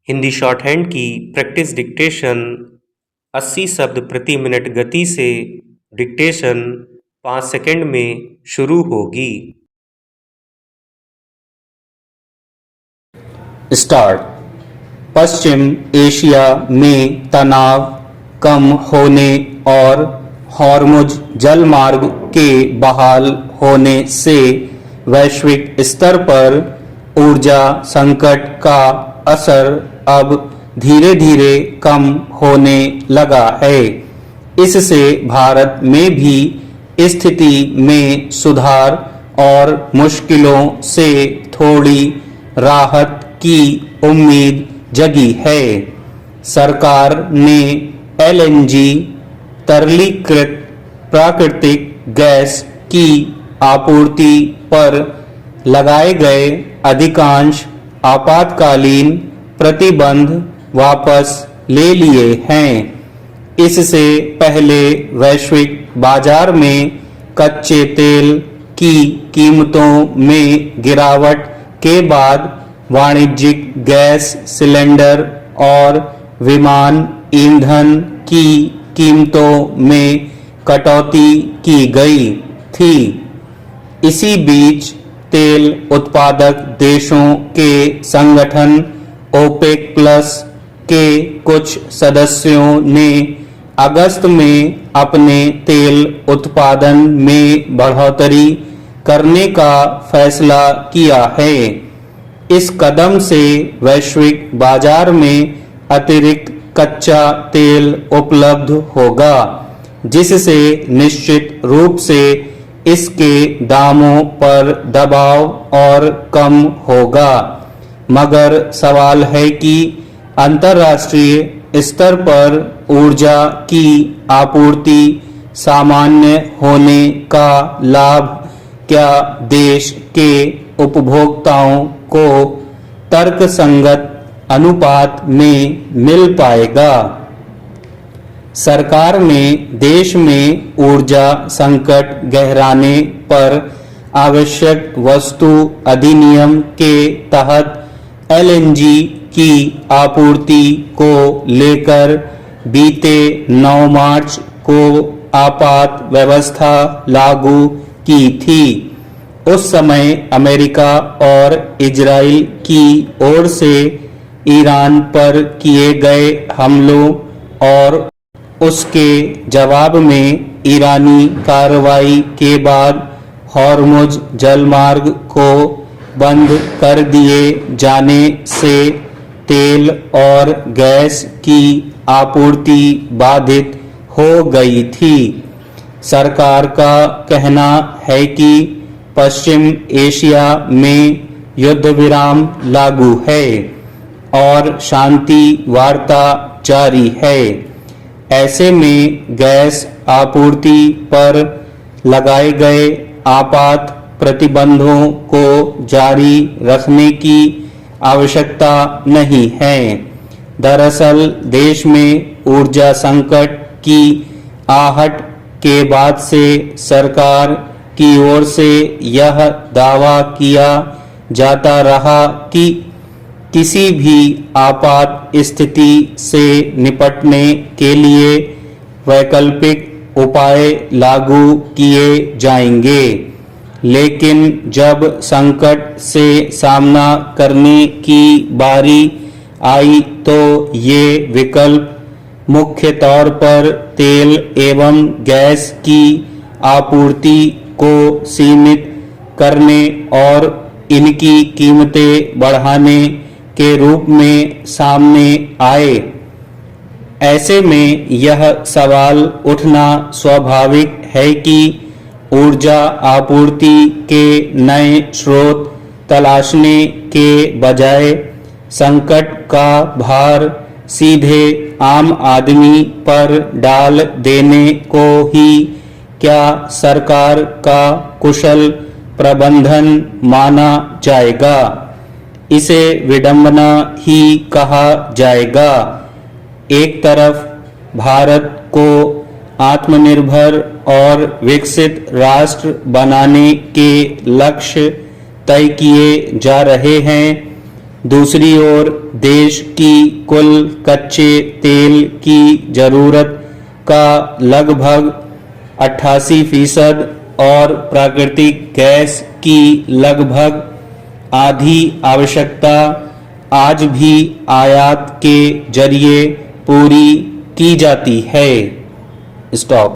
Hindi short hand की practice dictation 80 शब्द प्रति मिनट गति से डिक्टेशन 5 सेकंड में शुरू होगी। स्टार्ट। पश्चिम एशिया में तनाव कम होने और हॉर्मुज जलमार्ग के बहाल होने से वैश्विक स्तर पर ऊर्जा संकट का असर अब धीरे धीरे कम होने लगा है। इससे भारत में भी स्थिति में सुधार और मुश्किलों से थोड़ी राहत की उम्मीद जगी है। सरकार ने एलएनजी तरलीकृत प्राकृतिक गैस की आपूर्ति पर लगाए गए अधिकांश आपातकालीन प्रतिबंध वापस ले लिए हैं। इससे पहले वैश्विक बाजार में कच्चे तेल की कीमतों में गिरावट के बाद वाणिज्यिक गैस सिलेंडर और विमान ईंधन की कीमतों में कटौती की गई थी। इसी बीच तेल उत्पादक देशों के संगठन ओपेक प्लस के कुछ सदस्यों ने अगस्त में अपने तेल उत्पादन में बढ़ोतरी करने का फैसला किया है। इस कदम से वैश्विक बाजार में अतिरिक्त कच्चा तेल उपलब्ध होगा, जिससे निश्चित रूप से इसके दामों पर दबाव और कम होगा। मगर सवाल है कि अंतर्राष्ट्रीय स्तर पर ऊर्जा की आपूर्ति सामान्य होने का लाभ क्या देश के उपभोक्ताओं को तर्कसंगत अनुपात में मिल पाएगा। सरकार ने देश में ऊर्जा संकट गहराने पर आवश्यक वस्तु अधिनियम के तहत एलएनजी की आपूर्ति को लेकर बीते 9 मार्च को आपात व्यवस्था लागू की थी। उस समय अमेरिका और इजराइल की ओर से ईरान पर किए गए हमलों और उसके जवाब में ईरानी कार्रवाई के बाद हॉर्मुज जलमार्ग को बंद कर दिए जाने से तेल और गैस की आपूर्ति बाधित हो गई थी। सरकार का कहना है कि पश्चिम एशिया में युद्ध विराम लागू है और शांति वार्ता जारी है। ऐसे में गैस आपूर्ति पर लगाए गए आपात प्रतिबंधों को जारी रखने की आवश्यकता नहीं है। दरअसल देश में ऊर्जा संकट की आहट के बाद से सरकार की ओर से यह दावा किया जाता रहा कि किसी भी आपात स्थिति से निपटने के लिए वैकल्पिक उपाय लागू किए जाएंगे। लेकिन जब संकट से सामना करने की बारी आई तो ये विकल्प मुख्य तौर पर तेल एवं गैस की आपूर्ति को सीमित करने और इनकी कीमतें बढ़ाने के रूप में सामने आए। ऐसे में यह सवाल उठना स्वाभाविक है कि ऊर्जा आपूर्ति के नए स्रोत तलाशने के बजाय संकट का भार सीधे आम आदमी पर डाल देने को ही क्या सरकार का कुशल प्रबंधन माना जाएगा? इसे विडंबना ही कहा जाएगा। एक तरफ भारत को आत्मनिर्भर और विकसित राष्ट्र बनाने के लक्ष्य तय किए जा रहे हैं, दूसरी ओर देश की कुल कच्चे तेल की जरूरत का लगभग 88% और प्राकृतिक गैस की लगभग आधी आवश्यकता आज भी आयात के जरिए पूरी की जाती है। स्टॉप।